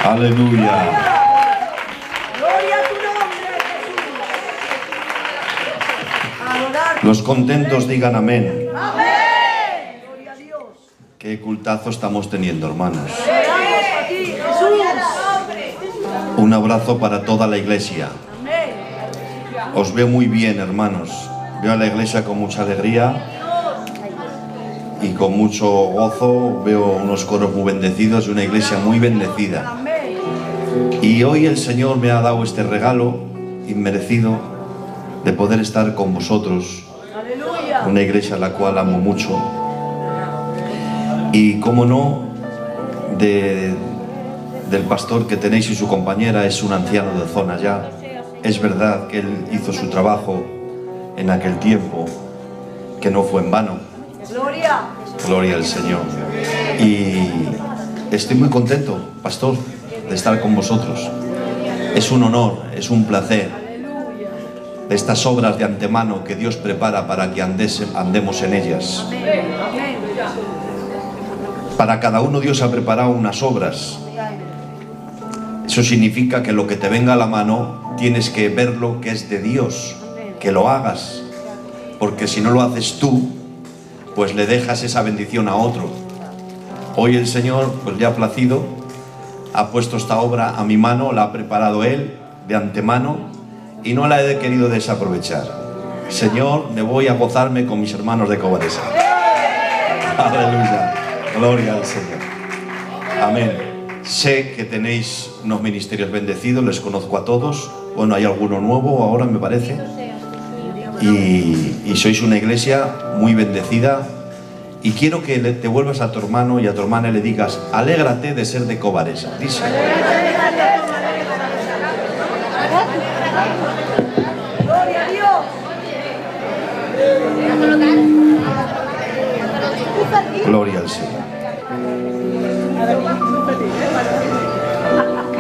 Aleluya. Gloria a tu nombre, Jesús. Los contentos digan amén. Amén. Gloria a Dios. Qué cultazo estamos teniendo, hermanos. Oramos a ti, Jesús. Un abrazo para toda la iglesia. Amén. Os veo muy bien, hermanos. Veo a la iglesia con mucha alegría y con mucho gozo. Veo unos coros muy bendecidos y una iglesia muy bendecida. Amén. Y hoy el Señor me ha dado este regalo inmerecido de poder estar con vosotros, Aleluya. una iglesia a la cual amo mucho. Y cómo no, del pastor que tenéis y su compañera, es un anciano de zona ya. Es verdad que él hizo su trabajo en aquel tiempo, que no fue en vano. Gloria. Gloria al Señor. Y estoy muy contento, pastor, de estar con vosotros. Es un honor, es un placer. Aleluya. De estas obras de antemano que Dios prepara para que andemos en ellas. Amén. Amén. Para cada uno Dios ha preparado unas obras. Eso significa que lo que te venga a la mano tienes que verlo que es de Dios, que lo hagas, porque si no lo haces tú, pues le dejas esa bendición a otro. Hoy el Señor pues le ha placido, ha puesto esta obra a mi mano, la ha preparado Él de antemano y no la he querido desaprovechar. Señor, me voy a gozarme con mis hermanos de Cobaresa. Aleluya, gloria al Señor. Amén. Sé que tenéis unos ministerios bendecidos, les conozco a todos. Bueno, hay alguno nuevo ahora, me parece. Y sois una iglesia muy bendecida. Y quiero que te vuelvas a tu hermano y a tu hermana y le digas: alégrate de ser de Cobaresa. Dice. Gloria a Dios. Gloria al Señor.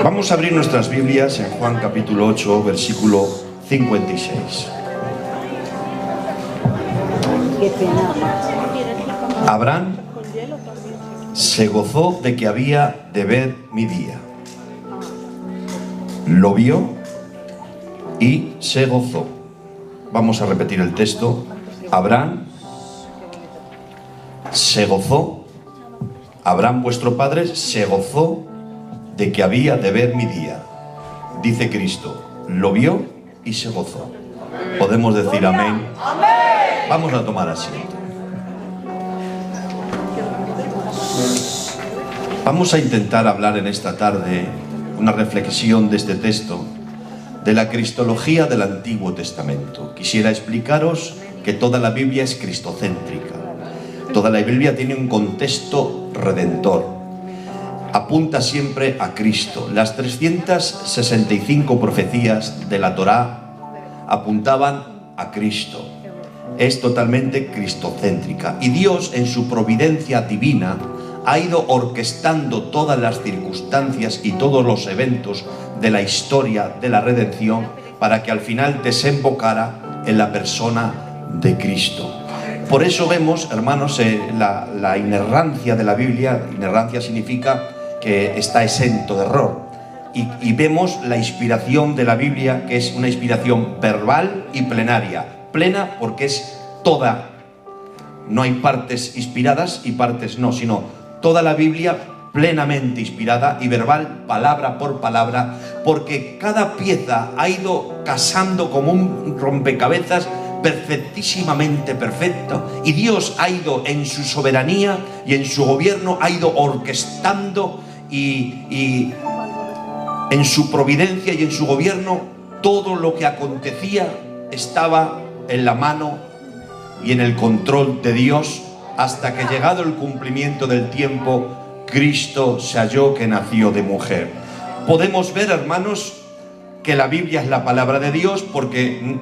Vamos a abrir nuestras Biblias en Juan capítulo 8, versículo 56. Abraham se gozó de que había de ver mi día. Lo vio y se gozó. Vamos a repetir el texto. Abraham se gozó. Abraham, vuestro padre, se gozó de que había de ver mi día. Dice Cristo, lo vio y se gozó. Podemos decir amén. Vamos a tomar asiento. Vamos a intentar hablar en esta tarde una reflexión de este texto, de la cristología del Antiguo Testamento. Quisiera explicaros que toda la Biblia es cristocéntrica. Toda la Biblia tiene un contexto redentor. Apunta siempre a Cristo. Las 365 profecías de la Torá apuntaban a Cristo. Es totalmente cristocéntrica. Y Dios, en su providencia divina, ha ido orquestando todas las circunstancias y todos los eventos de la historia de la redención para que al final desembocara en la persona de Cristo. Por eso vemos, hermanos, la inerrancia de la Biblia. Inerrancia significa que está exento de error. Y vemos la inspiración de la Biblia, que es una inspiración verbal y plenaria. Plena porque es toda. No hay partes inspiradas y partes no, sino toda la Biblia plenamente inspirada y verbal, palabra por palabra, porque cada pieza ha ido casando como un rompecabezas perfectísimamente perfecto, y Dios ha ido en su soberanía y en su gobierno, ha ido orquestando y en su providencia y en su gobierno todo lo que acontecía estaba en la mano y en el control de Dios, hasta que llegado el cumplimiento del tiempo, Cristo se halló que nació de mujer. Podemos ver, hermanos, que la Biblia es la palabra de Dios, porque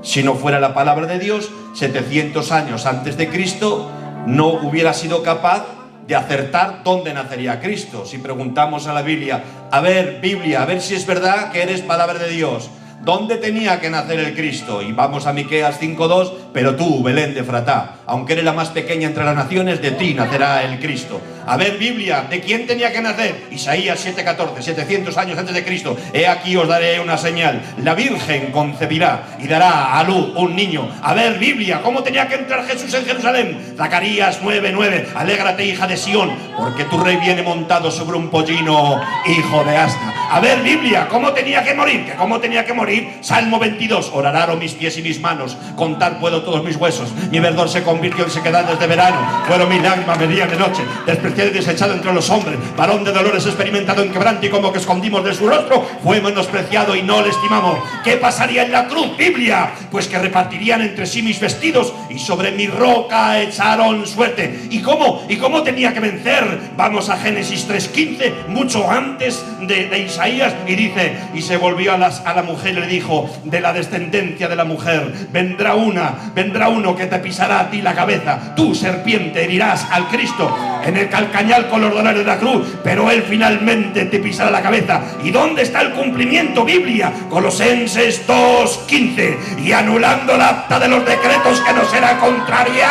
si no fuera la palabra de Dios, 700 años antes de Cristo no hubiera sido capaz de acertar dónde nacería Cristo. Si preguntamos a la Biblia, a ver, Biblia, a ver si es verdad que eres palabra de Dios, ¿dónde tenía que nacer el Cristo? Y vamos a Miqueas 5:2, pero tú, Belén de Efratá, aunque eres la más pequeña entre las naciones, de ti nacerá el Cristo. A ver, Biblia, ¿de quién tenía que nacer? Isaías 7:14, 700 años antes de Cristo. He aquí os daré una señal. La Virgen concebirá y dará a luz un niño. A ver, Biblia, ¿cómo tenía que entrar Jesús en Jerusalén? Zacarías 9:9. Alégrate, hija de Sión, porque tu rey viene montado sobre un pollino, hijo de asna. A ver, Biblia, ¿cómo tenía que morir? ¿Que cómo tenía que morir? Salmo 22. Orararon mis pies y mis manos, contar puedo todos mis huesos. Mi verdor se convirtió en sequedad desde verano. Fueron mis lágrimas de día y de noche. Despreciado y desechado entre los hombres. Varón de dolores experimentado en quebranto, y como que escondimos de su rostro, fue menospreciado y no le estimamos. ¿Qué pasaría en la cruz, Biblia? Pues que repartirían entre sí mis vestidos, y sobre mi roca echaron suerte. ¿Y cómo tenía que vencer? Vamos a Génesis 3:15, mucho antes de Isaías, y dice: y se volvió a la mujer y le dijo: de la descendencia de la mujer vendrá uno que te pisará a ti la cabeza. Tú, serpiente, herirás al Cristo en el calcañal con los dolores de la cruz, pero él finalmente te pisará la cabeza. ¿Y dónde está el cumplimiento, Biblia? Colosenses 2:15. Y anulando el acta de los decretos que nos era contraria,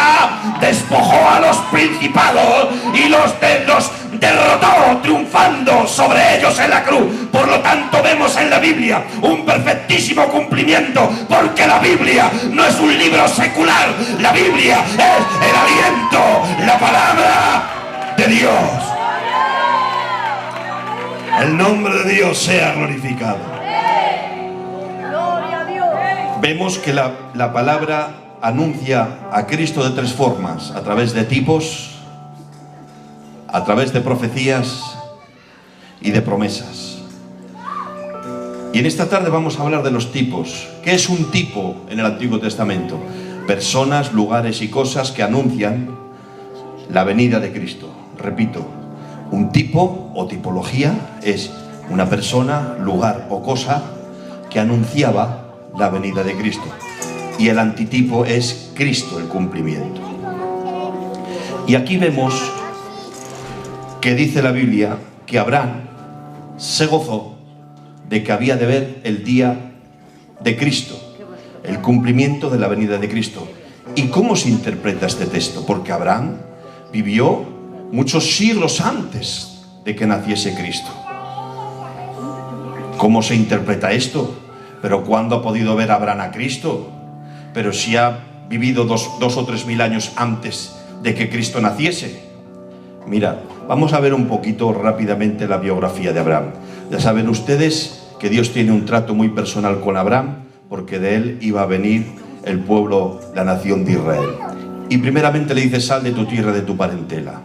despojó a los principados y los derrotó, triunfando sobre ellos en la cruz. Por lo tanto, vemos en la Biblia un perfectísimo cumplimiento, porque la Biblia no es un libro secular. La Biblia es el aliento, la palabra de Dios. El nombre de Dios sea glorificado. Gloria a Dios. Vemos que la palabra anuncia a Cristo de tres formas: a través de tipos, a través de profecías y de promesas. Y en esta tarde vamos a hablar de los tipos. ¿Qué es un tipo en el Antiguo Testamento? Personas, lugares y cosas que anuncian la venida de Cristo. Repito, un tipo o tipología es una persona, lugar o cosa que anunciaba la venida de Cristo. Y el antitipo es Cristo, el cumplimiento. Y aquí vemos que dice la Biblia que Abraham se gozó de que había de ver el día de Cristo, el cumplimiento de la venida de Cristo. ¿Y cómo se interpreta este texto? Porque Abraham vivió muchos siglos antes de que naciese Cristo. ¿Cómo se interpreta esto? ¿Pero cuándo ha podido ver Abraham a Cristo? Pero si ha vivido dos o 3 mil años antes de que Cristo naciese. Mira, vamos a ver un poquito rápidamente la biografía de Abraham. Ya saben ustedes que Dios tiene un trato muy personal con Abraham, porque de él iba a venir el pueblo, la nación de Israel. Y primeramente le dice: sal de tu tierra, de tu parentela.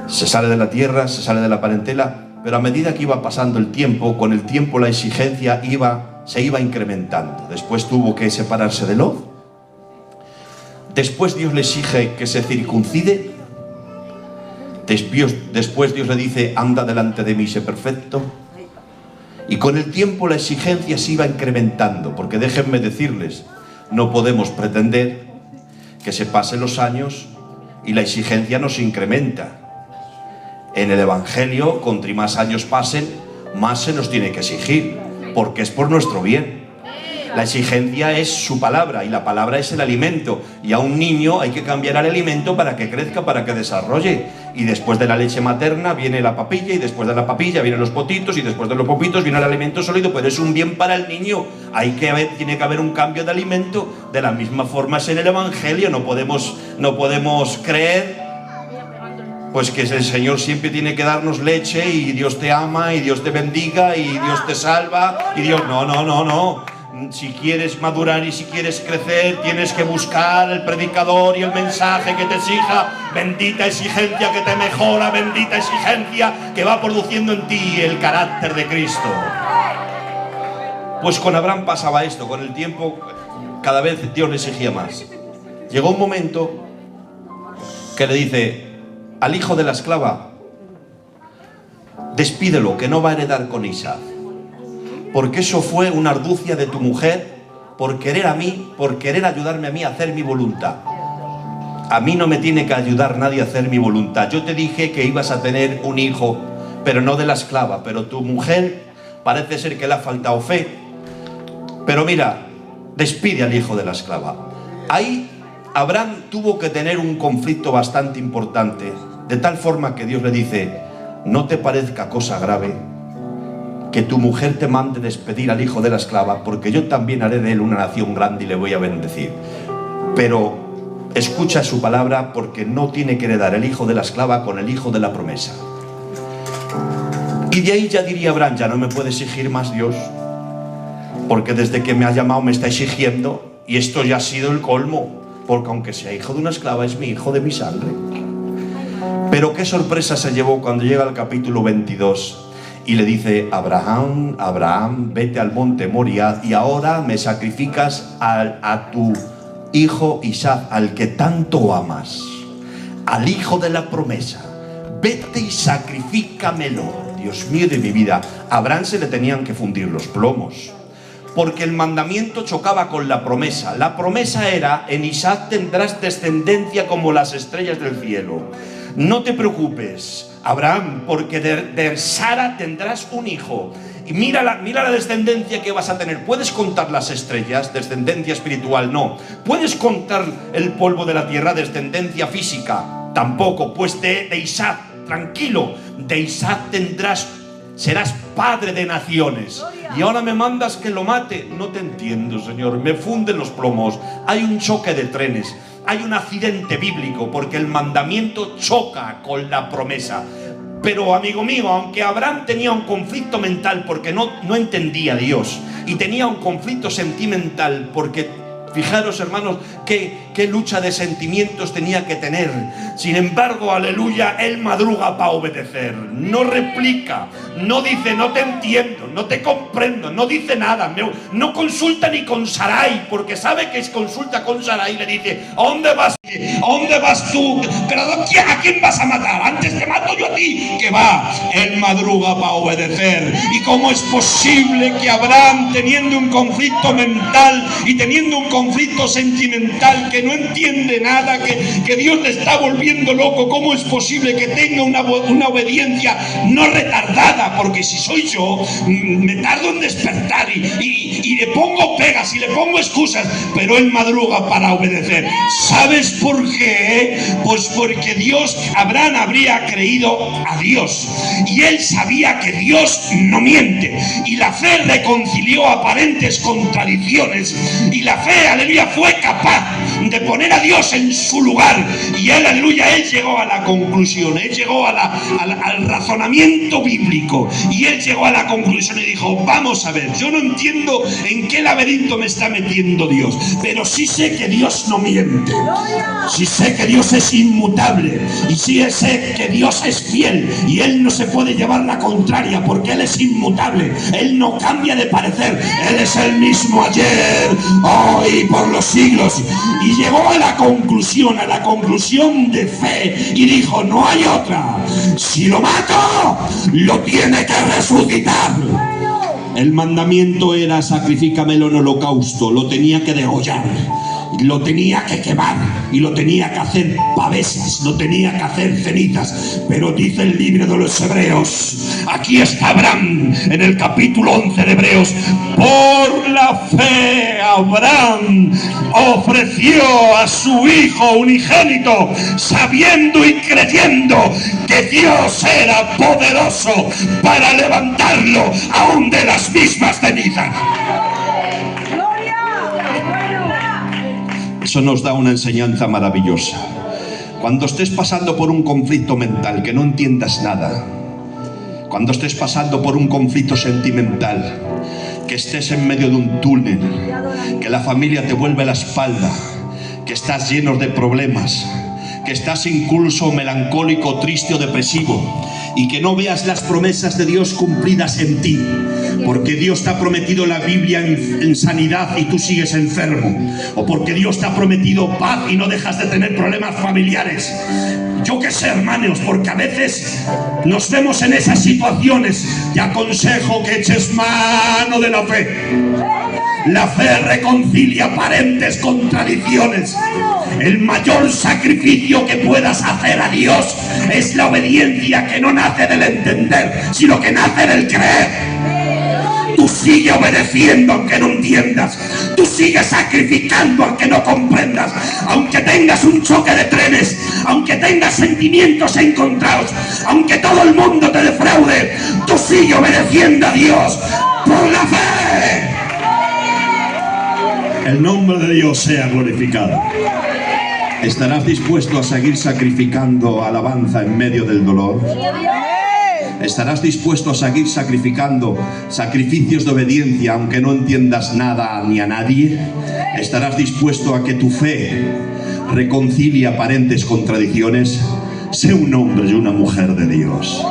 Se sale de la tierra, se sale de la parentela, pero a medida que iba pasando el tiempo, con el tiempo la exigencia se iba incrementando. Después tuvo que separarse de Lot. Después Dios le exige que se circuncide. Después Dios le dice: anda delante de mí, sé perfecto. Y con el tiempo la exigencia se iba incrementando, porque déjenme decirles, no podemos pretender que se pasen los años y la exigencia no se incrementa. En el Evangelio, cuanto más años pasen, más se nos tiene que exigir, porque es por nuestro bien. La exigencia es su palabra, y la palabra es el alimento. Y a un niño hay que cambiar el alimento para que crezca, para que desarrolle. Y después de la leche materna viene la papilla, y después de la papilla vienen los potitos, y después de los potitos viene el alimento sólido. Pero es un bien para el niño. Tiene que haber un cambio de alimento. De la misma forma es en el Evangelio. No podemos creer pues que el Señor siempre tiene que darnos leche, y Dios te ama, y Dios te bendiga, y Dios te salva, y Dios... No. Si quieres madurar y si quieres crecer, tienes que buscar el predicador y el mensaje que te exija. Bendita exigencia que te mejora, bendita exigencia que va produciendo en ti el carácter de Cristo. Pues con Abraham pasaba esto. Con el tiempo cada vez Dios le exigía más. Llegó un momento que le dice al hijo de la esclava: despídelo, que no va a heredar con Isaac, porque eso fue una arducia de tu mujer por querer ayudarme a mí a hacer mi voluntad. A mí no me tiene que ayudar nadie a hacer mi voluntad. Yo te dije que ibas a tener un hijo, pero no de la esclava. Pero tu mujer parece ser que le ha faltado fe. Pero mira, despide al hijo de la esclava. Ahí Abraham tuvo que tener un conflicto bastante importante, de tal forma que Dios le dice: no te parezca cosa grave que tu mujer te mande despedir al hijo de la esclava, porque yo también haré de él una nación grande y le voy a bendecir. Pero escucha su palabra, porque no tiene que heredar el hijo de la esclava con el hijo de la promesa. Y de ahí ya diría Abraham: ya no me puede exigir más Dios, porque desde que me ha llamado me está exigiendo, y esto ya ha sido el colmo, porque aunque sea hijo de una esclava, es mi hijo de mi sangre. Pero qué sorpresa se llevó cuando llega al capítulo 22 y le dice: Abraham, Abraham, vete al monte Moriah y ahora me sacrificas a tu hijo Isaac, al que tanto amas, al hijo de la promesa. Vete y sacrifícamelo. Dios mío de mi vida, a Abraham se le tenían que fundir los plomos, porque el mandamiento chocaba con la promesa. La promesa era: en Isaac tendrás descendencia como las estrellas del cielo. No te preocupes, Abraham, porque de Sara tendrás un hijo. Y mira la descendencia que vas a tener. ¿Puedes contar las estrellas? Descendencia espiritual, no. ¿Puedes contar el polvo de la tierra? Descendencia física, tampoco. Pues de Isaac, tranquilo, de Isaac serás padre de naciones. Y ahora me mandas que lo mate. No te entiendo, Señor, me funden los plomos. Hay un choque de trenes, hay un accidente bíblico, porque el mandamiento choca con la promesa. Pero amigo mío, aunque Abraham tenía un conflicto mental porque no entendía a Dios, y tenía un conflicto sentimental porque, fijaros hermanos, qué lucha de sentimientos tenía que tener. Sin embargo, aleluya, él madruga para obedecer. No replica, no dice: no te entiendo, no te comprendo, no dice nada. No consulta ni con Sarai, porque sabe que si consulta con Sarai le dice: ¿a dónde vas? ¿A dónde vas tú? ¿Pero a quién vas a matar? Antes te mato yo a ti. Que va, él madruga para obedecer. ¿Y cómo es posible que Abraham, teniendo un conflicto mental y teniendo un conflicto sentimental, que no entiende nada, que Dios le está volviendo loco, cómo es posible que tenga una obediencia no retardada? Porque si soy yo, me tardo en despertar y le pongo pegas y le pongo excusas, pero él madruga para obedecer. ¿Sabes por qué? Pues porque Abraham habría creído a Dios, y él sabía que Dios no miente, y la fe reconcilió aparentes contradicciones, y la fe, aleluya, fue capaz de poner a Dios en su lugar. Y él, aleluya, él llegó a la conclusión, él llegó al razonamiento bíblico, y él llegó a la conclusión y dijo: vamos a ver, yo no entiendo en qué laberinto me está metiendo Dios, pero sí sé que Dios no miente, sí sé que Dios es inmutable, y sí sé que Dios es fiel, y él no se puede llevar la contraria, porque él es inmutable, él no cambia de parecer, él es el mismo ayer, hoy, por los siglos. Y llegó a la conclusión de fe, y dijo: no hay otra, si lo mato, lo tiene que resucitar. El mandamiento era: sacrifícamelo en holocausto. Lo tenía que degollar, lo tenía que quemar, y lo tenía que hacer pavesas, lo tenía que hacer cenizas. Pero dice el libro de los Hebreos, aquí está Abraham en el capítulo 11 de Hebreos: por la fe Abraham ofreció a su hijo unigénito, sabiendo y creyendo que Dios era poderoso para levantarlo aún de las mismas cenizas. Eso nos da una enseñanza maravillosa. Cuando estés pasando por un conflicto mental, que no entiendas nada, cuando estés pasando por un conflicto sentimental, que estés en medio de un túnel, que la familia te vuelve la espalda, que estás lleno de problemas, que estás incluso melancólico, triste o depresivo, y que no veas las promesas de Dios cumplidas en ti, porque Dios te ha prometido la Biblia en sanidad y tú sigues enfermo, o porque Dios te ha prometido paz y no dejas de tener problemas familiares. Yo qué sé, hermanos, porque a veces nos vemos en esas situaciones. Te aconsejo que eches mano de la fe. La fe reconcilia aparentes contradicciones. El mayor sacrificio que puedas hacer a Dios es la obediencia, que no nace del entender, sino que nace del creer. Tú sigue obedeciendo aunque no entiendas. Tú sigue sacrificando aunque no comprendas. Aunque tengas un choque de trenes, aunque tengas sentimientos encontrados, aunque todo el mundo te defraude, tú sigue obedeciendo a Dios por la fe. El nombre de Dios sea glorificado. ¿Estarás dispuesto a seguir sacrificando alabanza en medio del dolor? ¿Estarás dispuesto a seguir sacrificando sacrificios de obediencia aunque no entiendas nada ni a nadie? ¿Estarás dispuesto a que tu fe reconcilie aparentes contradicciones? Sé un hombre y una mujer de Dios.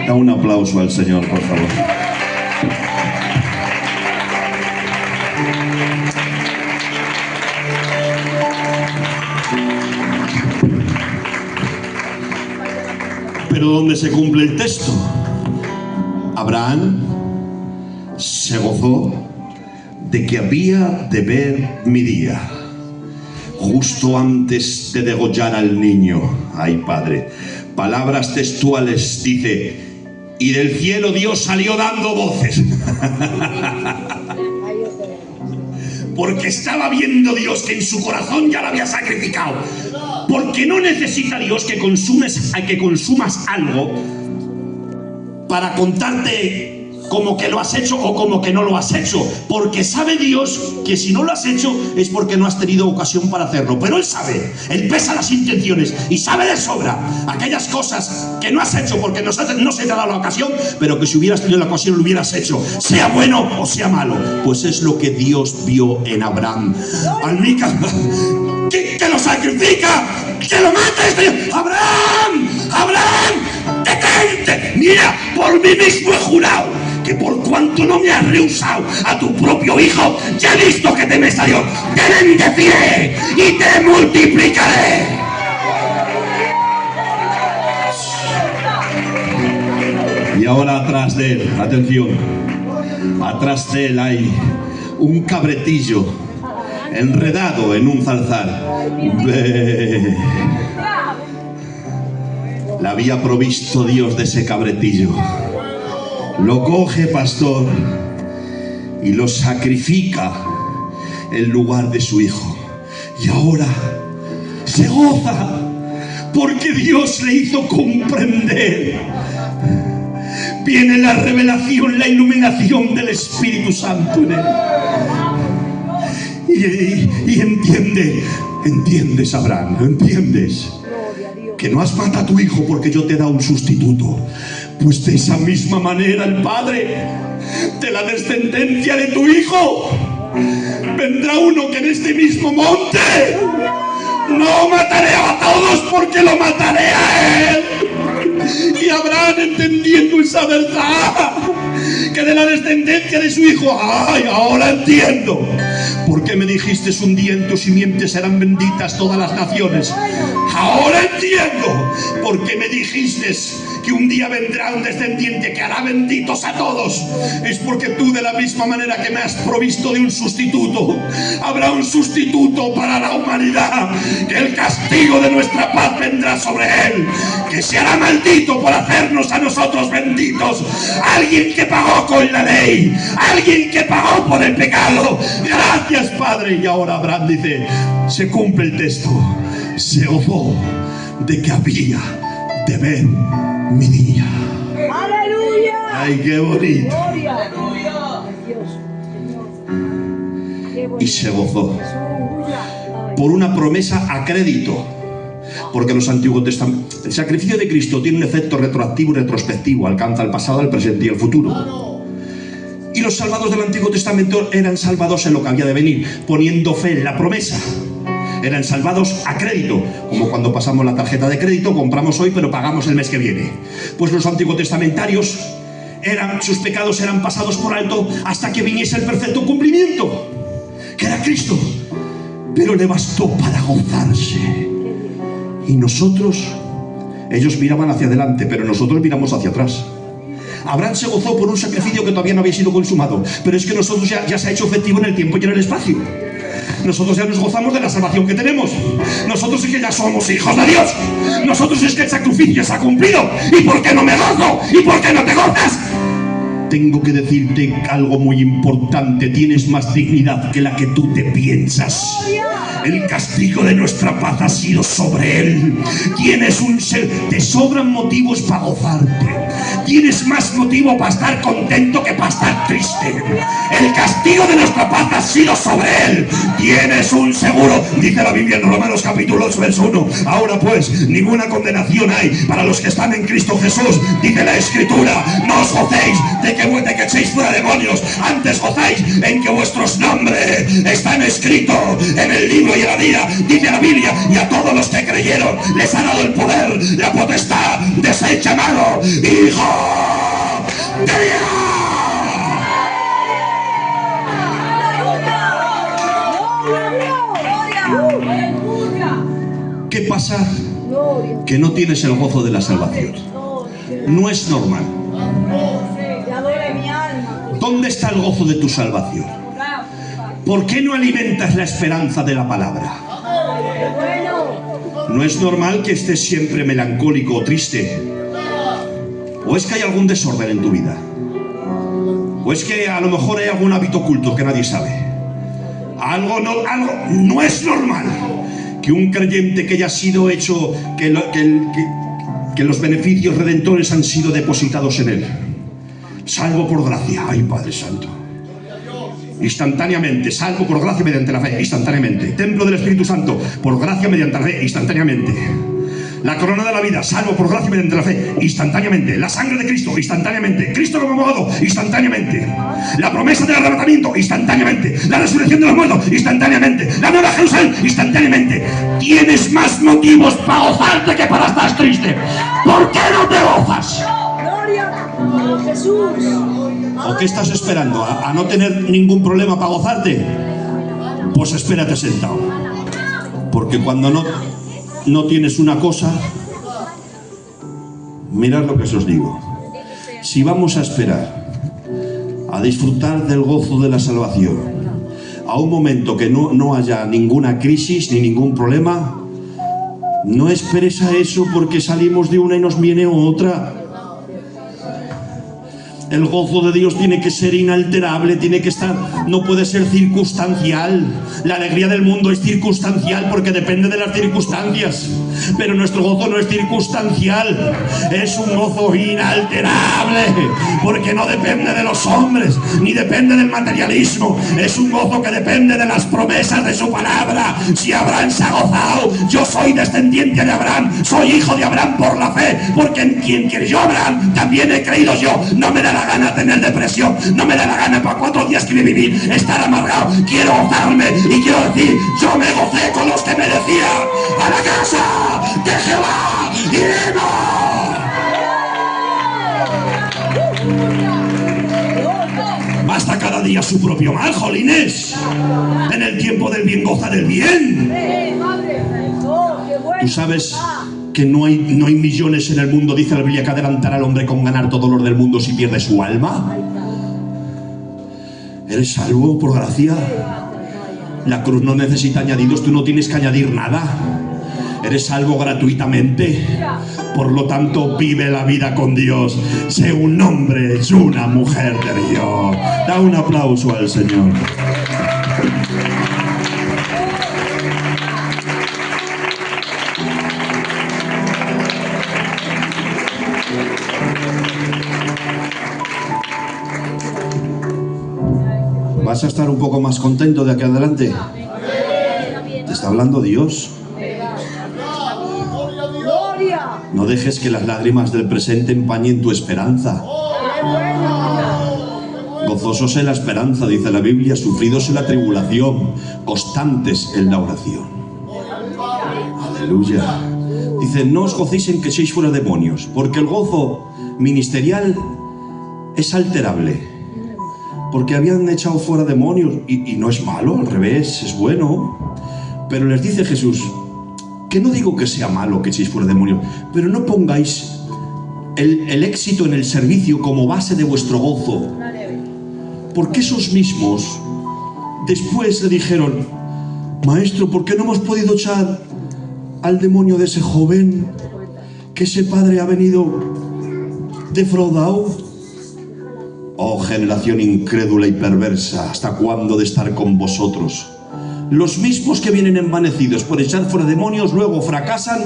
Da un aplauso al Señor, por favor. Pero ¿dónde se cumple el texto? Abraham se gozó de que había de ver mi día, justo antes de degollar al niño. Ay, Padre, palabras textuales, dice, y del cielo Dios salió dando voces. Porque estaba viendo Dios que en su corazón ya lo había sacrificado. Porque no necesita Dios que consumas algo para contarte como que lo has hecho o como que no lo has hecho. Porque sabe Dios que si no lo has hecho es porque no has tenido ocasión para hacerlo. Pero Él sabe, Él pesa las intenciones y sabe de sobra aquellas cosas que no has hecho porque no se te ha dado la ocasión, pero que si hubieras tenido la ocasión lo hubieras hecho, sea bueno o sea malo. Pues es lo que Dios vio en Abraham. Que lo sacrifica, que lo mata. Abraham, detente. Mira, por mí mismo he jurado que por cuanto no me has rehusado a tu propio hijo, ya he visto que temes a Dios. Te bendeciré y te multiplicaré. Y ahora atrás de él, atención, atrás de él hay un cabretillo enredado en un zarzal. Le había provisto Dios de ese cabretillo. Lo coge, pastor, y lo sacrifica en lugar de su hijo. Y ahora se goza porque Dios le hizo comprender. Viene la revelación, la iluminación del Espíritu Santo en él. Y entiendes, Abraham, entiendes que no has matado a tu hijo porque yo te he dado un sustituto. Pues de esa misma manera el Padre, de la descendencia de tu hijo, vendrá uno que en este mismo monte no mataré a todos porque lo mataré a él. Y Abraham, entendiendo esa verdad, que de la descendencia de su hijo, ay, ahora entiendo por qué me dijiste un día en tu simiente serán benditas todas las naciones. Ahora entiendo por qué me dijiste que un día vendrá un descendiente que hará benditos a todos. Es porque tú, de la misma manera que me has provisto de un sustituto, habrá un sustituto para la humanidad, que el castigo de nuestra paz vendrá sobre él, que se hará maldito por hacernos a nosotros benditos. Alguien que pagó con la ley, alguien que pagó por el pecado. Gracias, Padre. Y ahora Abraham dice, se cumple el texto, se gozó de que había de ver mi día. ¡Aleluya! ¡Ay, qué bonito! ¡Aleluya! Y se gozó por una promesa a crédito. Porque los Antiguos Testamentos, el sacrificio de Cristo tiene un efecto retroactivo y retrospectivo, alcanza el pasado, el presente y el futuro. Y los salvados del Antiguo Testamento eran salvados en lo que había de venir, poniendo fe en la promesa. Eran salvados a crédito, como cuando pasamos la tarjeta de crédito, compramos hoy pero pagamos el mes que viene. Pues los antiguos testamentarios, sus pecados eran pasados por alto hasta que viniese el perfecto cumplimiento, que era Cristo. Pero le bastó para gozarse. Y nosotros, ellos miraban hacia adelante, pero nosotros miramos hacia atrás. Abraham se gozó por un sacrificio que todavía no había sido consumado, pero es que nosotros ya se ha hecho efectivo en el tiempo y en el espacio. Nosotros ya nos gozamos de la salvación que tenemos. Nosotros es que ya somos hijos de Dios. Nosotros es que el sacrificio se ha cumplido. ¿Y por qué no me gozo? ¿Y por qué no te gozas? tengo que decirte algo muy importante. Tienes más dignidad que la que tú te piensas. El castigo de nuestra paz ha sido sobre él. Te sobran motivos para gozarte. Tienes más motivo para estar contento que para estar triste. El castigo de nuestra paz ha sido sobre él. Tienes un seguro, dice la Biblia en Romanos capítulo 8, verso 1. Ahora pues, ninguna condenación hay para los que están en Cristo Jesús. Dice la Escritura, no os gocéis de que echéis fuera demonios, antes gozáis en que vuestros nombres están escritos en el libro y en la vida. Dice la Biblia, y a todos los que creyeron les ha dado el poder, la potestad de ser llamado hijo de Dios. ¿Qué pasa? Que no tienes el gozo de la salvación. No es normal. ¿Dónde está el gozo de tu salvación? ¿Por qué no alimentas la esperanza de la palabra? No es normal que estés siempre melancólico o triste. ¿O es que hay algún desorden en tu vida? ¿O es que a lo mejor hay algún hábito oculto que nadie sabe? Algo no es normal que un creyente que haya sido hecho, que los beneficios redentores han sido depositados en él. Salvo por gracia. Ay, Padre Santo. Instantáneamente, salvo por gracia mediante la fe, instantáneamente. Templo del Espíritu Santo, por gracia mediante la fe, instantáneamente. La corona de la vida, salvo por gracia mediante la fe, instantáneamente. La sangre de Cristo, instantáneamente. Cristo como abogado, instantáneamente. La promesa del arrebatamiento, instantáneamente. La resurrección de los muertos, instantáneamente. La nueva Jerusalén, instantáneamente. Tienes más motivos para gozarte que para estar triste. ¿Por qué no te gozas? Jesús. ¿O qué estás esperando? ¿A no tener ningún problema para gozarte? Pues espérate sentado. Porque cuando no tienes una cosa, mirad lo que os digo. Si vamos a esperar a disfrutar del gozo de la salvación a un momento que no haya ninguna crisis ni ningún problema, no esperes a eso porque salimos de una y nos viene otra. El gozo de Dios tiene que ser inalterable, tiene que estar, no puede ser circunstancial. La alegría del mundo es circunstancial porque depende de las circunstancias. Pero nuestro gozo no es circunstancial, es un gozo inalterable, porque no depende de los hombres, ni depende del materialismo. Es un gozo que depende de las promesas de su palabra. Si Abraham se ha gozado, yo soy descendiente de Abraham, soy hijo de Abraham por la fe, porque en quien creyó Abraham, también he creído yo. No me da la gana tener depresión, no me da la gana para 4 días que me viví estar amargado. Quiero gozarme y quiero decir, yo me gocé con los que me decían, a la casa de Jehová iremos. Basta cada día su propio mal, jolines. En el tiempo del bien goza del bien. Tú sabes que no hay millones en el mundo, dice la Biblia, que adelantará al hombre con ganar todo lo del mundo si pierde su alma. ¿Eres salvo por gracia? La cruz no necesita añadidos, tú no tienes que añadir nada. Eres salvo gratuitamente. Por lo tanto, vive la vida con Dios. Sé un hombre, es una mujer de Dios. Da un aplauso al Señor. ¿Vas a estar un poco más contento de aquí adelante? Te está hablando Dios. No dejes que las lágrimas del presente empañen tu esperanza. Gozosos en la esperanza, dice la Biblia, sufridos en la tribulación, constantes en la oración. Aleluya. Dice, no os gocéis en que seáis fuera demonios, porque el gozo ministerial es alterable. Porque habían echado fuera demonios, y no es malo, al revés, es bueno. Pero les dice Jesús, que no digo que sea malo que echéis fuera demonios, pero no pongáis el éxito en el servicio como base de vuestro gozo. Porque esos mismos después le dijeron, maestro, ¿por qué no hemos podido echar al demonio de ese joven? Que ese padre ha venido defraudado. Oh generación incrédula y perversa, ¿hasta cuándo de estar con vosotros? Los mismos que vienen envanecidos por echar fuera demonios, luego fracasan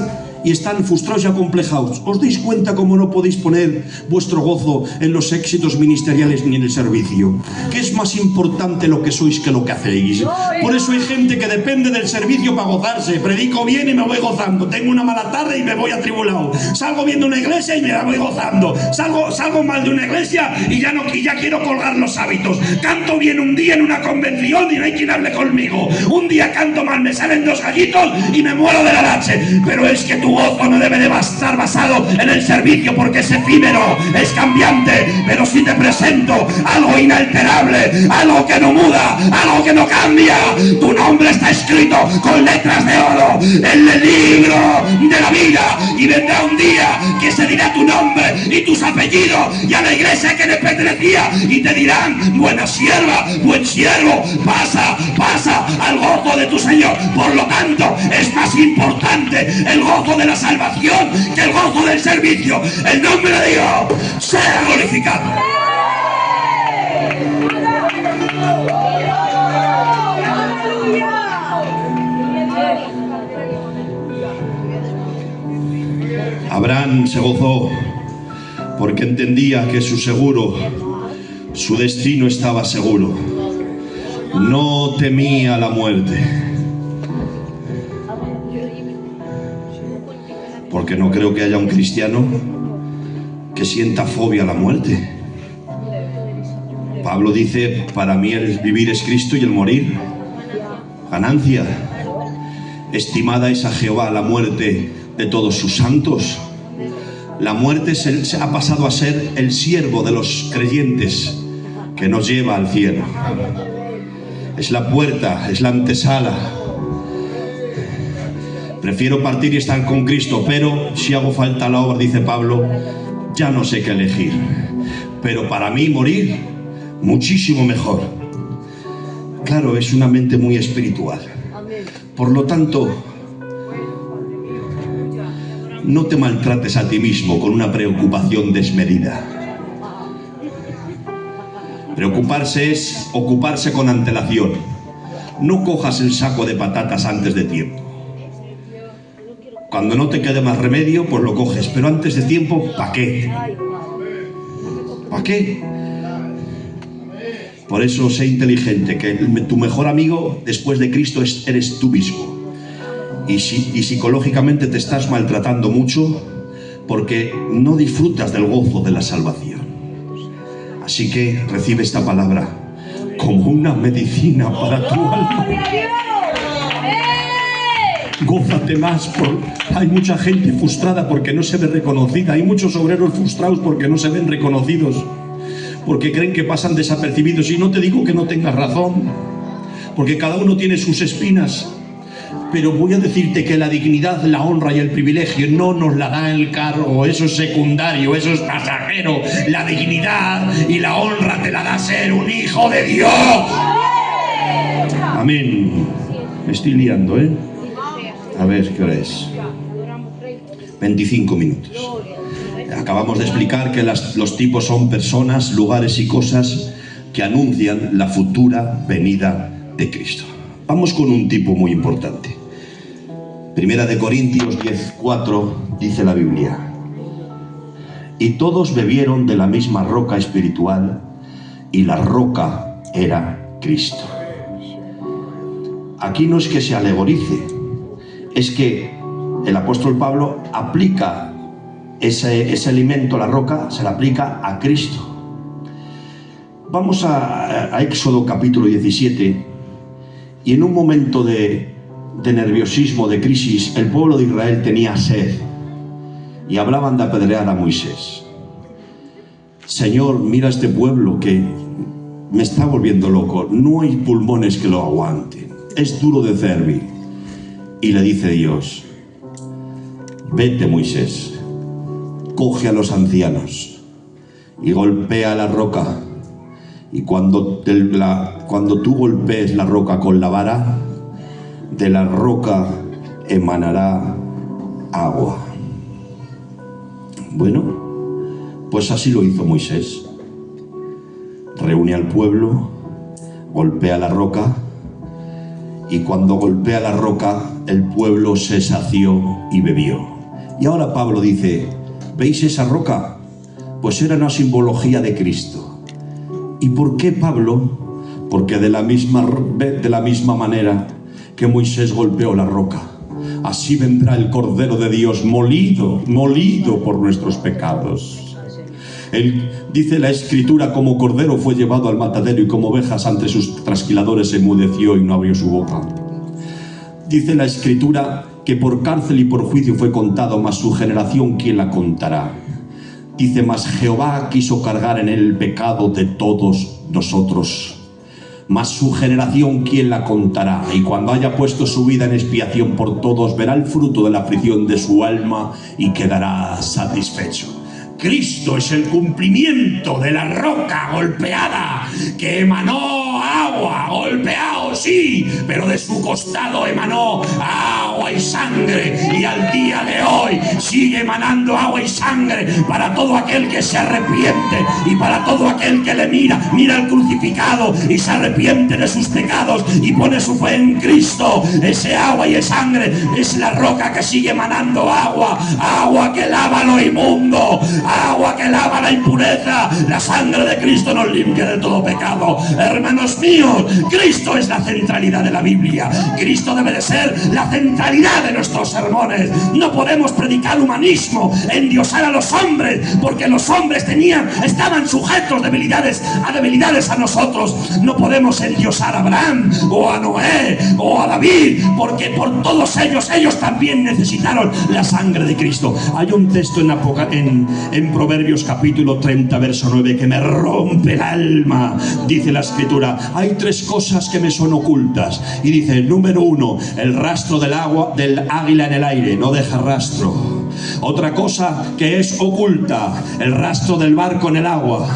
y están frustrados y acomplejados. ¿Os dais cuenta cómo no podéis poner vuestro gozo en los éxitos ministeriales ni en el servicio? Que es más importante lo que sois que lo que hacéis. Por eso hay gente que depende del servicio para gozarse. Predico bien y me voy gozando. Tengo una mala tarde y me voy atribulado. Salgo bien de una iglesia y me la voy gozando. Salgo mal de una iglesia y ya quiero colgar los hábitos. Canto bien un día en una convención y no hay quien hable conmigo. Un día canto mal, me salen 2 gallitos y me muero de la leche. Pero es que tu gozo no debe de estar basado en el servicio, porque es efímero, es cambiante. Pero si te presento algo inalterable, algo que no muda, algo que no cambia, tu nombre está escrito con letras de oro en el libro de la vida, y vendrá un día que se dirá tu nombre y tus apellidos y a la iglesia que le pertenecía, y te dirán: buena sierva, buen siervo, pasa al gozo de tu Señor. Por lo tanto, es más importante el gozo de la salvación que el gozo del servicio. El nombre de Dios sea glorificado. Abraham se gozó porque entendía que su destino estaba seguro. No temía la muerte, porque no creo que haya un cristiano que sienta fobia a la muerte. Pablo dice: para mí el vivir es Cristo y el morir ganancia. Estimada es a Jehová la muerte de todos sus santos. La muerte se ha pasado a ser el siervo de los creyentes que nos lleva al cielo. Es la puerta, es la antesala. Prefiero partir y estar con Cristo, pero si hago falta la obra, dice Pablo, ya no sé qué elegir. Pero para mí morir, muchísimo mejor. Claro, es una mente muy espiritual. Por lo tanto, no te maltrates a ti mismo con una preocupación desmedida. Preocuparse es ocuparse con antelación. No cojas el saco de patatas antes de tiempo. Cuando no te quede más remedio, pues lo coges, pero antes de tiempo, ¿para qué? ¿Para qué? Por eso sé inteligente, que tu mejor amigo después de Cristo eres tú mismo. Y psicológicamente te estás maltratando mucho porque no disfrutas del gozo de la salvación. Así que recibe esta palabra como una medicina para tu alma. Gózate más. Hay mucha gente frustrada porque no se ve reconocida. Hay muchos obreros frustrados porque no se ven reconocidos, porque creen que pasan desapercibidos. Y no te digo que no tengas razón, porque cada uno tiene sus espinas. Pero voy a decirte que la dignidad, la honra y el privilegio no nos la da el cargo. Eso es secundario, eso es pasajero. La dignidad y la honra te la da ser un hijo de Dios. Amén. Me estoy liando, ¿eh? A ver, ¿qué hora es? 25 minutos. Acabamos de explicar que los tipos son personas, lugares y cosas que anuncian la futura venida de Cristo. Vamos con un tipo muy importante. Primera de Corintios 10:4 dice la Biblia: y todos bebieron de la misma roca espiritual, y la roca era Cristo. Aquí no es que se alegorice, es que el apóstol Pablo aplica ese alimento, la roca, se la aplica a Cristo. Vamos a Éxodo capítulo 17. Y en un momento de nerviosismo, de crisis, el pueblo de Israel tenía sed y hablaban de apedrear a Moisés. Señor, mira este pueblo que me está volviendo loco, no hay pulmones que lo aguanten, es duro de cerviz. Y le dice Dios: vete, Moisés, coge a los ancianos y golpea la roca. Y cuando tú golpees la roca con la vara, de la roca emanará agua. Bueno, pues así lo hizo Moisés. reúne al pueblo, golpea la roca, y cuando golpea la roca, el pueblo se sació y bebió. Y ahora Pablo dice, ¿veis esa roca? Pues era una simbología de Cristo. ¿Y por qué Pablo? Porque de la misma manera que Moisés golpeó la roca, así vendrá el Cordero de Dios molido por nuestros pecados. Dice la Escritura, como cordero fue llevado al matadero y como ovejas ante sus trasquiladores se enmudeció y no abrió su boca. Dice la Escritura que por cárcel y por juicio fue contado, mas su generación ¿quién la contará? Dice, mas Jehová quiso cargar en él el pecado de todos nosotros. Mas su generación ¿quién la contará? Y cuando haya puesto su vida en expiación por todos, verá el fruto de la aflicción de su alma y quedará satisfecho. Cristo es el cumplimiento de la roca golpeada, que emanó agua, golpeado sí, pero de su costado emanó agua y sangre, y al día de hoy sigue emanando agua y sangre para todo aquel que se arrepiente y para todo aquel que le mira al crucificado y se arrepiente de sus pecados y pone su fe en Cristo. Ese agua y esa sangre es la roca que sigue emanando agua, agua que lava lo inmundo, agua que lava la impureza. La sangre de Cristo nos limpia de todo pecado. Hermanos míos, Cristo es la centralidad de la Biblia. Cristo debe de ser la centralidad de nuestros sermones. No podemos predicar humanismo, endiosar a los hombres, porque los hombres estaban sujetos a debilidades a nosotros. No podemos endiosar a Abraham o a Noé o a David, porque por todos ellos también necesitaron la sangre de Cristo. Hay un texto en Proverbios capítulo 30 verso 9 que me rompe el alma. Dice la Escritura, hay tres cosas que me son ocultas, y dice, número uno, el rastro del águila en el aire no deja rastro. Otra cosa que es oculta, el rastro del barco en el agua.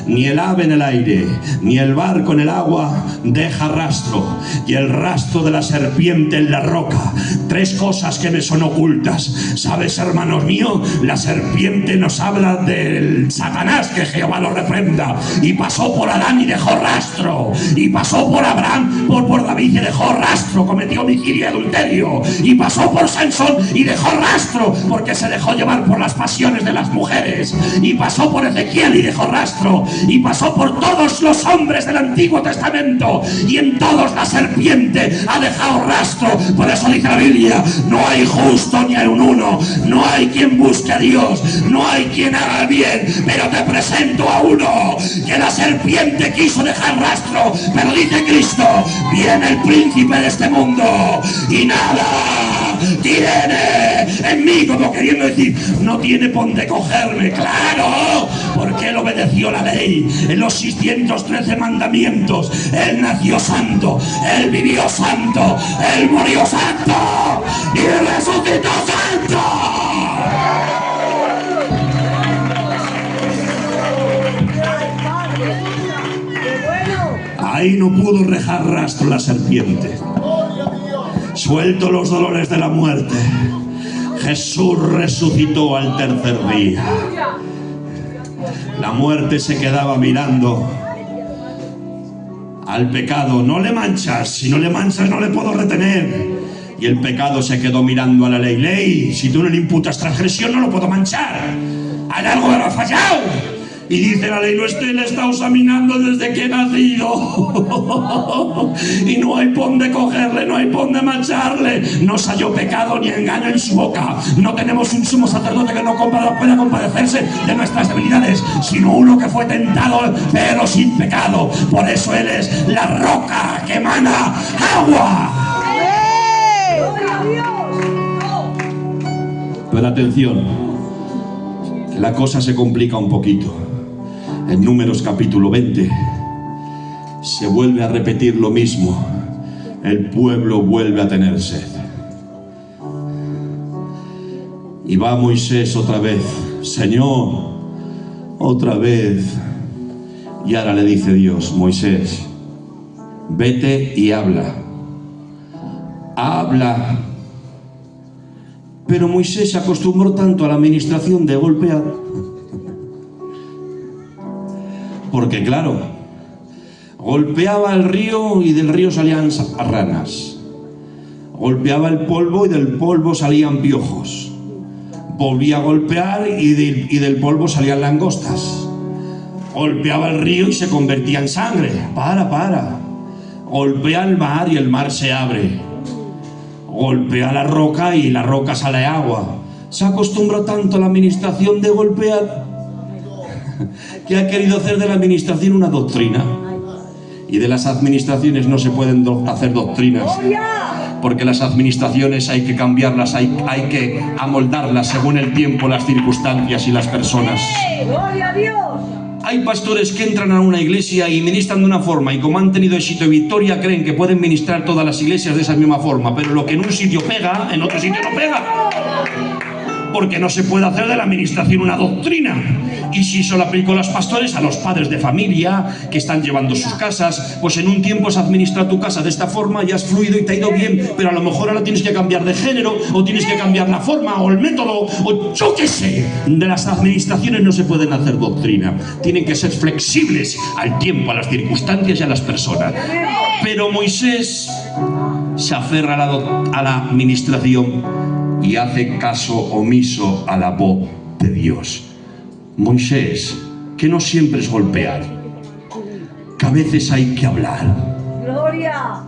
Ni el ave en el aire, ni el barco en el agua deja rastro. Y el rastro de la serpiente en la roca. Tres cosas que me son ocultas. ¿Sabes, hermanos míos? La serpiente nos habla del Satanás, que Jehová lo reprenda. Y pasó por Adán y dejó rastro. Y pasó por Abraham, por David y dejó rastro. Cometió homicidio y adulterio. Y pasó por Sansón y dejó rastro, porque se dejó llevar por las pasiones de las mujeres. Y pasó por Ezequiel y dejó rastro. Y pasó por todos los hombres del Antiguo Testamento, y en todos la serpiente ha dejado rastro. Por eso dice la Biblia, no hay justo ni hay un uno, no hay quien busque a Dios, no hay quien haga el bien, pero te presento a uno que la serpiente quiso dejar rastro, pero dice Cristo, viene el príncipe de este mundo y nada tiene en mí, como queriendo decir, no tiene por dónde cogerme. Claro, porque él obedeció la ley en los 613 mandamientos. Él nació santo, él vivió santo, él murió santo y resucitó santo. Ahí no pudo dejar rastro la serpiente. Suelto los dolores de la muerte, Jesús resucitó al tercer día. La muerte se quedaba mirando al pecado. No le manchas, si no le manchas no le puedo retener. Y el pecado se quedó mirando a la ley. Ley, si tú no le imputas transgresión no lo puedo manchar. Hay algo que me ha fallado. Y dice la ley, no le he estado examinando desde que he nacido. Y no hay por dónde cogerle, no hay por dónde mancharle. No se halló pecado ni engaño en su boca. No tenemos un sumo sacerdote que no pueda compadecerse de nuestras debilidades, sino uno que fue tentado pero sin pecado. Por eso él es la roca que emana agua. Pero atención, la cosa se complica un poquito. En Números capítulo 20 se vuelve a repetir lo mismo. El pueblo vuelve a tener sed. Y va Moisés otra vez, Señor, otra vez. Y ahora le dice Dios, Moisés, vete y habla. Habla. Pero Moisés se acostumbró tanto a la administración de golpear. Porque claro, Golpeaba el río y del río salían ranas. Golpeaba el polvo y del polvo salían piojos. Volvía a golpear y del polvo salían langostas. Golpeaba el río y se convertía en sangre. Para. Golpea el mar y el mar se abre. Golpea la roca y la roca sale agua. Se acostumbra tanto a la administración de golpear que ha querido hacer de la administración una doctrina. Y de las administraciones no se pueden hacer doctrinas, porque las administraciones hay que cambiarlas, hay que amoldarlas según el tiempo, las circunstancias y las personas. ¡Gloria a Dios! Hay pastores que entran a una iglesia y ministran de una forma, y como han tenido éxito y victoria, creen que pueden ministrar todas las iglesias de esa misma forma, pero lo que en un sitio pega, en otro sitio no pega. Porque no se puede hacer de la administración una doctrina. Y si eso lo aplico a los pastores, a los padres de familia que están llevando sus casas, pues en un tiempo has administrado tu casa de esta forma y has fluido y te ha ido bien, pero a lo mejor ahora tienes que cambiar de género, o tienes que cambiar la forma, o el método, o yo qué sé. De las administraciones no se pueden hacer doctrina. Tienen que ser flexibles al tiempo, a las circunstancias y a las personas. Pero Moisés se aferra a la administración y hace caso omiso a la voz de Dios. Moisés, que no siempre es golpear, que a veces hay que hablar. ¡Gloria!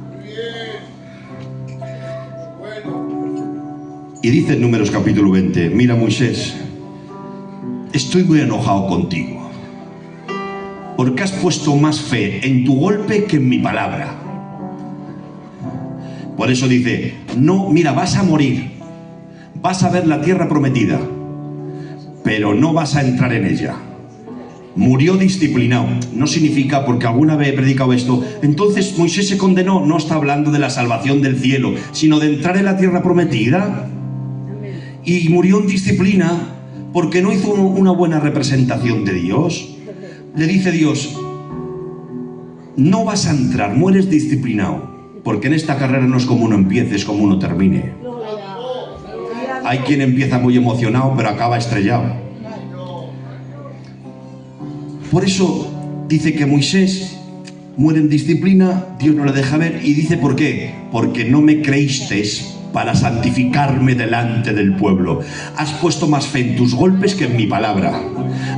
Y dice en Números capítulo 20, mira Moisés, estoy muy enojado contigo, porque has puesto más fe en tu golpe que en mi palabra. Por eso dice, no, mira, vas a morir, vas a ver la tierra prometida, pero no vas a entrar en ella. Murió disciplinado. No significa, porque alguna vez he predicado esto, entonces Moisés se condenó. No está hablando de la salvación del cielo, sino de entrar en la tierra prometida. Y murió en disciplina porque no hizo una buena representación de Dios. Le dice Dios, no vas a entrar, mueres disciplinado, porque en esta carrera no es como uno empiece, es como uno termine. Hay quien empieza muy emocionado pero acaba estrellado. Por eso dice que Moisés muere en disciplina, Dios no le deja ver, y dice ¿por qué? Porque no me creísteis para santificarme delante del pueblo. Has puesto más fe en tus golpes que en mi palabra.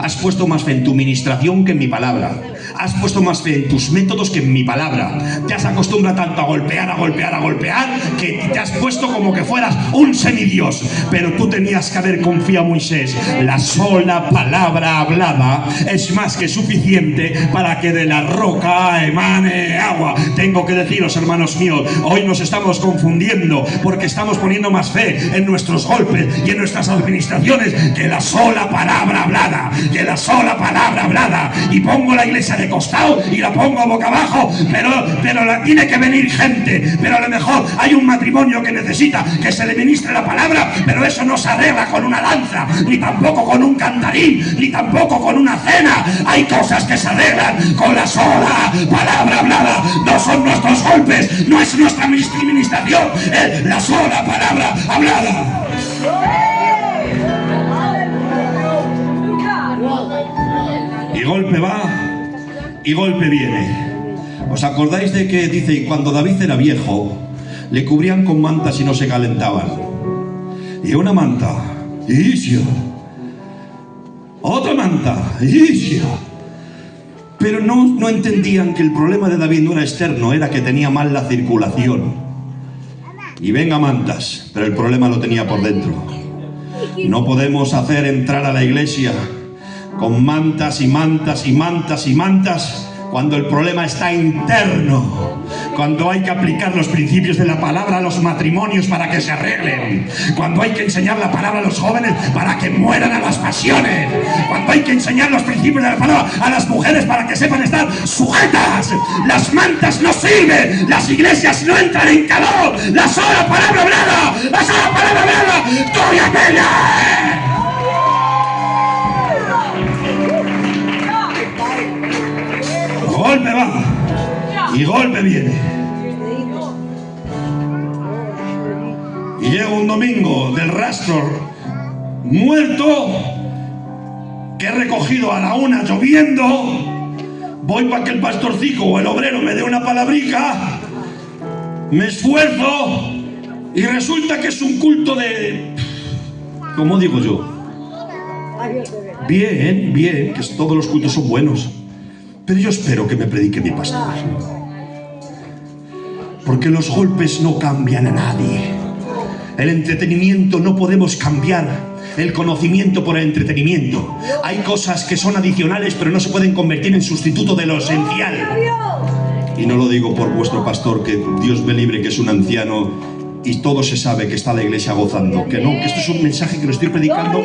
Has puesto más fe en tu ministración que en mi palabra. Has puesto más fe en tus métodos que en mi palabra. Te has acostumbrado tanto a golpear, que te has puesto como que fueras un semidios. Pero tú tenías que haber confiado, Moisés. La sola palabra hablada es más que suficiente para que de la roca emane agua. Tengo que deciros, hermanos míos, hoy nos estamos confundiendo porque estamos poniendo más fe en nuestros golpes y en nuestras administraciones que la sola palabra hablada. Y pongo la iglesia de costado y la pongo boca abajo, pero la tiene que venir gente. Pero a lo mejor hay un matrimonio que necesita que se le ministre la palabra, pero eso no se arregla con una danza, ni tampoco con un cantarín, ni tampoco con una cena. Hay cosas que se arreglan con la sola palabra hablada. No son nuestros golpes, no es nuestra ministración, es la sola palabra hablada. Y golpe va y golpe viene. ¿Os acordáis de que dice, y cuando David era viejo, le cubrían con mantas y no se calentaban? Y una manta, ¡Isia! Otra manta, ¡Isia! Pero no entendían que el problema de David no era externo, era que tenía mal la circulación. Y venga mantas, pero el problema lo tenía por dentro. No podemos hacer entrar a la iglesia con mantas y mantas y mantas y mantas cuando el problema está interno, cuando hay que aplicar los principios de la palabra a los matrimonios para que se arreglen, cuando hay que enseñar la palabra a los jóvenes para que mueran a las pasiones, cuando hay que enseñar los principios de la palabra a las mujeres para que sepan estar sujetas. Las mantas no sirven, las iglesias no entran en calor. La sola palabra hablada, gloria a ella. Golpe va y golpe viene. Y llega un domingo del rastro muerto que he recogido a la 1 lloviendo. voy para que el pastorcico o el obrero me dé una palabrica, me esfuerzo y resulta que es un culto de... ¿Cómo digo yo? Bien, bien, que todos los cultos son buenos, pero yo espero que me predique mi pastor, porque los golpes no cambian a nadie. El entretenimiento no podemos cambiar el conocimiento por el entretenimiento. Hay cosas que son adicionales pero no se pueden convertir en sustituto de lo esencial. Y no lo digo por vuestro pastor, que Dios me libre, que es un anciano y todo se sabe que está la iglesia gozando. Que no, que esto es un mensaje que lo estoy predicando.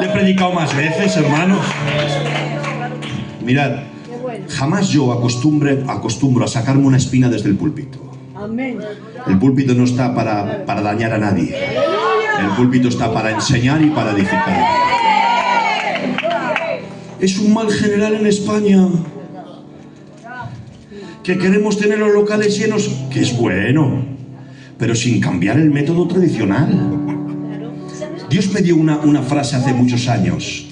Le he predicado más veces, hermanos. Mirad, jamás yo acostumbro a sacarme una espina desde el púlpito. El púlpito no está para dañar a nadie. El púlpito está para enseñar y para edificar. Es un mal general en España que queremos tener los locales llenos, que es bueno, pero sin cambiar el método tradicional. Dios me dio una frase hace muchos años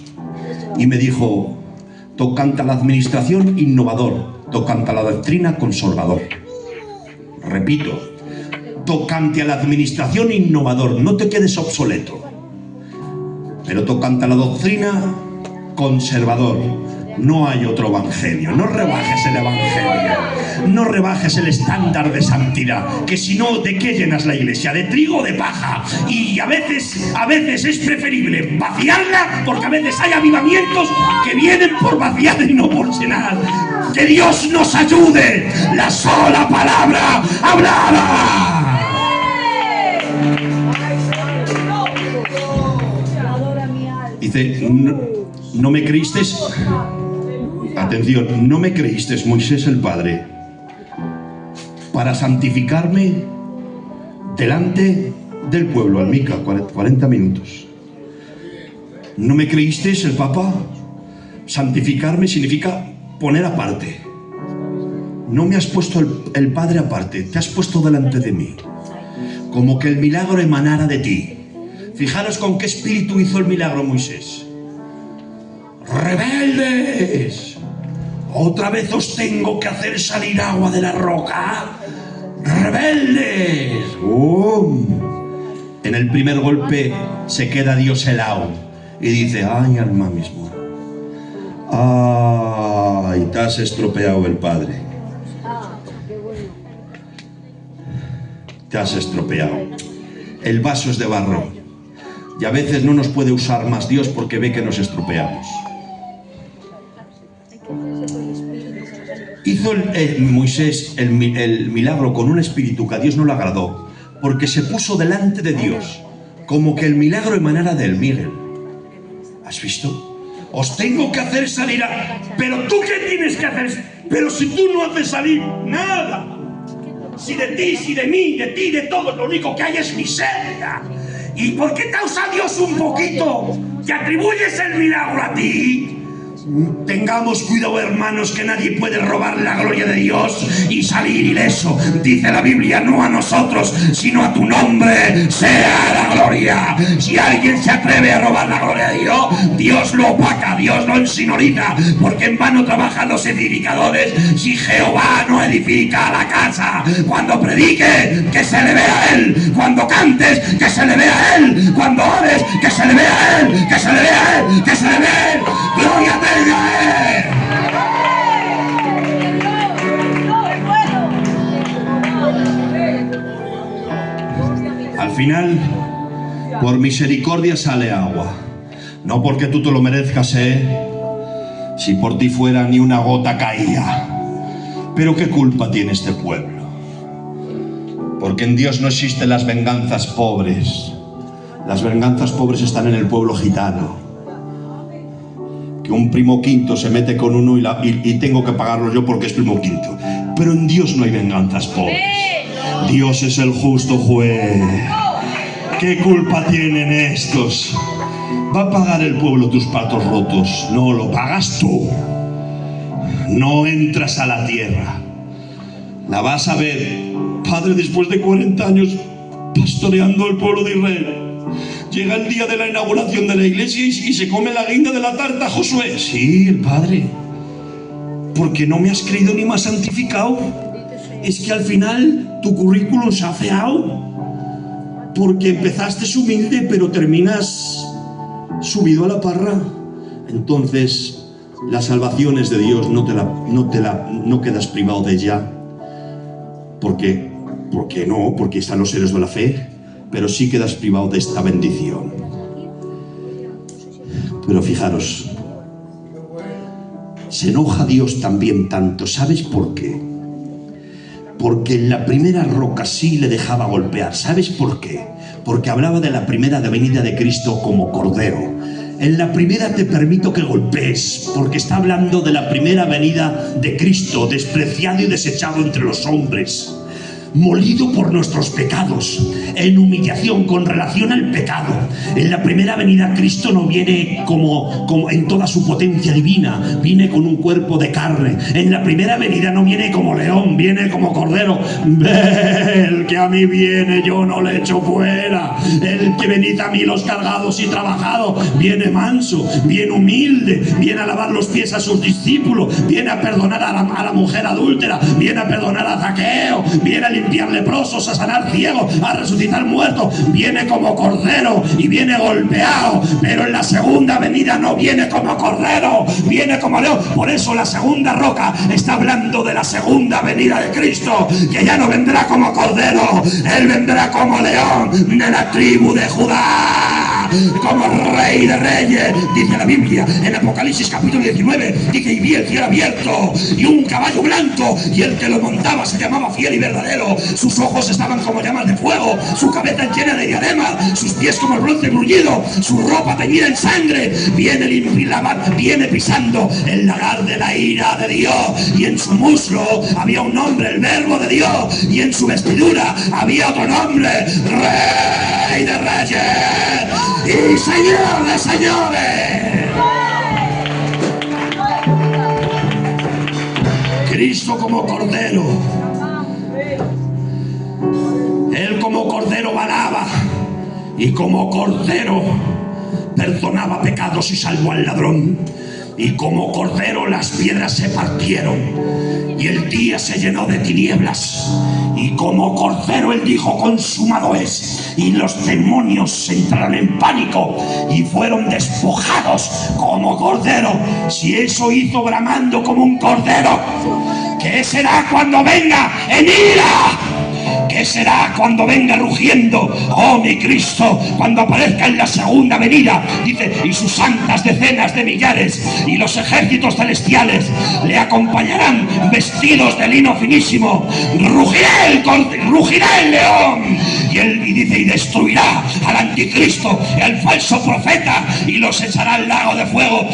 y me dijo: tocante a la administración, innovador; tocante a la doctrina, conservador. Repito, tocante a la administración, innovador, no te quedes obsoleto. Pero tocante a la doctrina, conservador. No hay otro evangelio. No rebajes el evangelio, no rebajes el estándar de santidad, que si no, ¿de qué llenas la iglesia? ¿De trigo o de paja? Y a veces es preferible vaciarla, porque a veces hay avivamientos que vienen por vaciar y no por llenar. Que Dios nos ayude. La sola palabra hablada. Dice, no me creísteis. Atención, no me creísteis, Moisés el Padre, para santificarme delante del pueblo. Al Mica, 40 minutos. ¿No me creísteis, el Papa? Santificarme significa poner aparte. No me has puesto el Padre aparte, te has puesto delante de mí, como que el milagro emanara de ti. Fijaros con qué espíritu hizo el milagro Moisés. ¡Rebeldes! ¿Otra vez os tengo que hacer salir agua de la roca? ¡Rebeldes! En el primer golpe se queda Dios helado y dice: ¡ay, alma misma! ¡Ay, te has estropeado el Padre! Te has estropeado. El vaso es de barro y a veces no nos puede usar más Dios porque ve que nos estropeamos. Hizo Moisés el milagro con un espíritu que a Dios no le agradó, porque se puso delante de Dios como que el milagro emanara de él. Miguel, ¿has visto? Os tengo que hacer salir ¿Pero tú qué tienes que hacer? Pero si tú no haces salir nada. Si de ti, si de mí, de ti, de todos, lo único que hay es miseria. ¿Y por qué te usa Dios un poquito? ¿Te atribuyes el milagro a ti? Tengamos cuidado, hermanos, que nadie puede robar la gloria de Dios y salir ileso. Dice la Biblia: no a nosotros, sino a tu nombre sea la gloria. Si alguien se atreve a robar la gloria de Dios, Dios lo opaca, Dios lo ensinoriza, porque en vano trabajan los edificadores si Jehová no edifica la casa. Cuando predique, que se le vea a él. Cuando cantes, que se le vea a él. Cuando ores, que se le vea a él. Que se le vea a él. Que se le vea a él. ¡Gloria a Dios! Al final, por misericordia sale agua. No porque tú te lo merezcas, si por ti fuera ni una gota caía. Pero ¿qué culpa tiene este pueblo? Porque en Dios no existen las venganzas pobres. Las venganzas pobres están en el pueblo gitano. Que un primo quinto se mete con uno y tengo que pagarlo yo porque es primo quinto. Pero en Dios no hay venganzas pobres. Dios es el justo juez. ¿Qué culpa tienen estos? ¿Va a pagar el pueblo tus platos rotos? No, lo pagas tú. No entras a la tierra. La vas a ver. Padre, después de 40 años pastoreando el pueblo de Israel, llega el día de la inauguración de la iglesia y se come la guinda de la tarta Josué. Sí, el Padre. porque no me has creído ni me has santificado. Es que al final tu currículum se ha feado, porque empezaste humilde pero terminas subido a la parra. Entonces la salvación es de Dios, no quedas privado de ella. Porque están los héroes de la fe, pero sí quedas privado de esta bendición. Pero fijaros, se enoja Dios también tanto. ¿Sabes por qué? Porque en la primera roca sí le dejaba golpear. ¿Sabes por qué? Porque hablaba de la primera venida de Cristo como Cordero. En la primera te permito que golpees, porque está hablando de la primera venida de Cristo, despreciado y desechado entre los hombres, molido por nuestros pecados, en humillación con relación al pecado. En la primera venida Cristo no viene como en toda su potencia divina, viene con un cuerpo de carne. En la primera venida no viene como león, viene como cordero. El que a mí viene yo no le echo fuera. El que venid a mí los cargados y trabajados, viene manso, viene humilde, viene a lavar los pies a sus discípulos, viene a perdonar a la mujer adúltera, viene a perdonar a Zaqueo, viene a limpiar leprosos, a sanar ciegos, a resucitar muertos. Viene como cordero y viene golpeado, pero en la segunda venida no viene como cordero, viene como león. Por eso la segunda roca está hablando de la segunda venida de Cristo, que ya no vendrá como cordero, él vendrá como león de la tribu de Judá, como rey de reyes. Dice la Biblia en Apocalipsis capítulo 19, dice: y vi el cielo abierto y un caballo blanco, y el que lo montaba se llamaba Fiel y Verdadero. Sus ojos estaban como llamas de fuego, su cabeza llena de diadema, sus pies como el bronce bruñido, su ropa teñida en sangre. Viene pisando el lagar de la ira de Dios, y en su muslo había un nombre, el Verbo de Dios, y en su vestidura había otro nombre, Rey de Reyes y Señor de Señores. Cristo como cordero, él como cordero balaba, y como cordero perdonaba pecados y salvó al ladrón, y como cordero las piedras se partieron y el día se llenó de tinieblas, y como cordero él dijo: consumado es, y los demonios entraron en pánico y fueron despojados como cordero. Si eso hizo bramando como un cordero, ¿qué será cuando venga en ira? ¿Qué será cuando venga rugiendo? Oh, mi Cristo, cuando aparezca en la segunda venida. Dice: y sus santas decenas de millares y los ejércitos celestiales le acompañarán vestidos de lino finísimo. Rugirá el león. Y dice: y destruirá al anticristo y al falso profeta, y los echará al lago de fuego.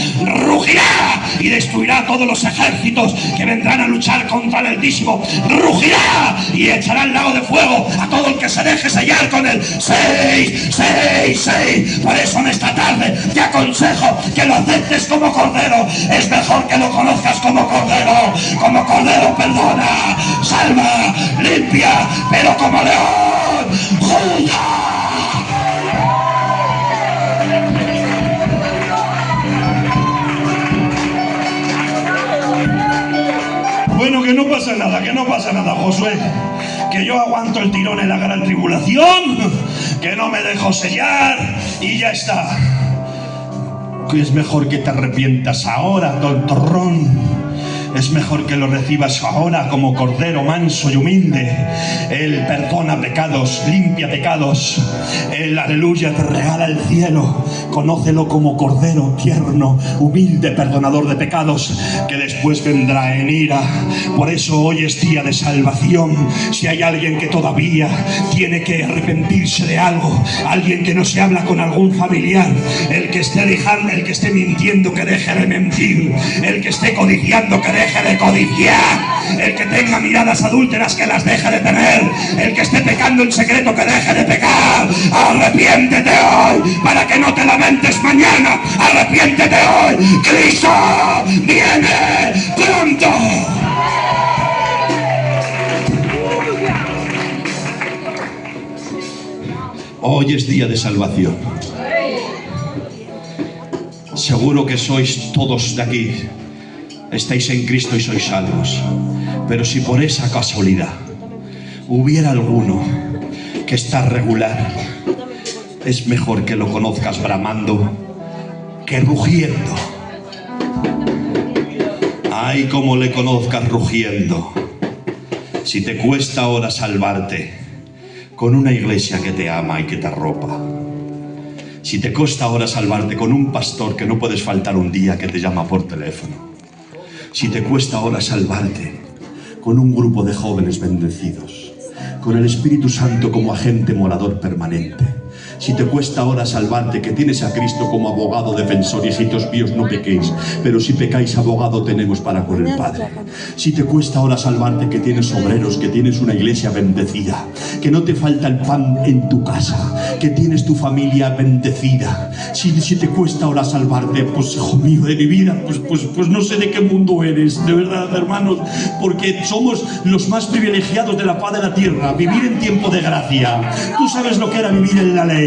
Rugirá y destruirá a todos los ejércitos que vendrán a luchar contra el Altísimo. Rugirá y echará al lago de fuego a todo el que se deje sellar con el 666. Por eso en esta tarde te aconsejo que lo aceptes como cordero. Es mejor que lo conozcas como cordero. Como cordero perdona, salva, limpia, pero como león juzga. Bueno, que no pasa nada, Josué. Que yo aguanto el tirón en la gran tribulación, que no me dejo sellar y ya está. Que es mejor que te arrepientas ahora, tontorrón. Es mejor que lo recibas ahora como cordero manso y humilde. Él perdona pecados, limpia pecados. Él, aleluya, te regala el cielo. Conócelo como cordero tierno, humilde, perdonador de pecados, que después vendrá en ira. Por eso hoy es día de salvación. Si hay alguien que todavía tiene que arrepentirse de algo, alguien que no se habla con algún familiar, el que esté dejando, el que esté mintiendo, que deje de mentir, el que esté codiciando, que deje de codiciar, el que tenga miradas adúlteras, que las deje de tener, el que esté pecando en secreto, que deje de pecar. Arrepiéntete hoy para que no te lamentes mañana. Arrepiéntete hoy. Cristo viene pronto. Hoy es día de salvación. Seguro que sois todos de aquí estáis en Cristo y sois salvos. Pero si por esa casualidad hubiera alguno que está regular, es mejor que lo conozcas bramando que rugiendo. Ay, como le conozcas rugiendo. Si te cuesta ahora salvarte con una iglesia que te ama y que te arropa, si te cuesta ahora salvarte con un pastor que no puedes faltar un día que te llama por teléfono, si te cuesta ahora salvarte con un grupo de jóvenes bendecidos, con el Espíritu Santo como agente morador permanente, si te cuesta ahora salvarte que tienes a Cristo como abogado defensor, hijitos míos, no pequéis, pero si pecáis, abogado tenemos para con el Padre. Si te cuesta ahora salvarte que tienes obreros, que tienes una iglesia bendecida, que no te falta el pan en tu casa, que tienes tu familia bendecida, si te cuesta ahora salvarte, pues hijo mío de mi vida, pues no sé de qué mundo eres, de verdad, hermanos, porque somos los más privilegiados de la paz de la tierra, vivir en tiempo de gracia. Tú sabes lo que era vivir en la ley.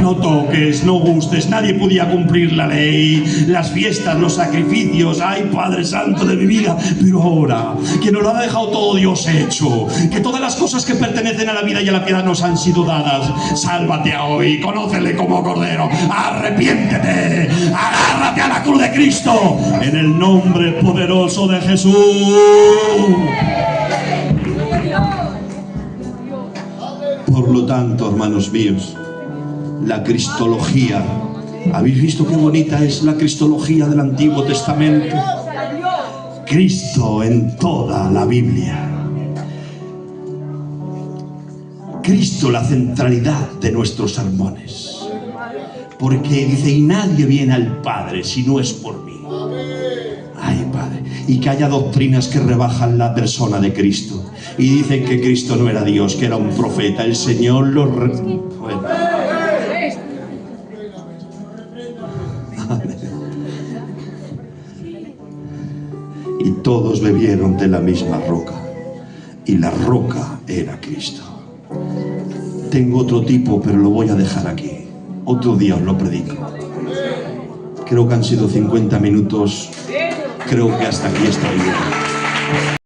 No toques, no gustes, nadie podía cumplir la ley, las fiestas, los sacrificios, ay Padre Santo de mi vida, pero ahora que nos lo ha dejado todo Dios hecho, que todas las cosas que pertenecen a la vida y a la piedad nos han sido dadas, sálvate hoy, conócele como Cordero, arrepiéntete, agárrate a la cruz de Cristo, en el nombre poderoso de Jesús. Por lo tanto, hermanos míos, la cristología, ¿habéis visto qué bonita es la cristología del Antiguo Testamento? Cristo en toda la Biblia. Cristo la centralidad de nuestros sermones. Porque dice, y nadie viene al Padre si no es por mí. Ay, Padre. Y que haya doctrinas que rebajan la persona de Cristo. Y dicen que Cristo no era Dios, que era un profeta. El Señor lo... Bueno. Y todos bebieron de la misma roca, y la roca era Cristo. Tengo otro tipo, pero lo voy a dejar aquí. Otro día os lo predico. Creo que han sido 50 minutos. Creo que hasta aquí estoy bien.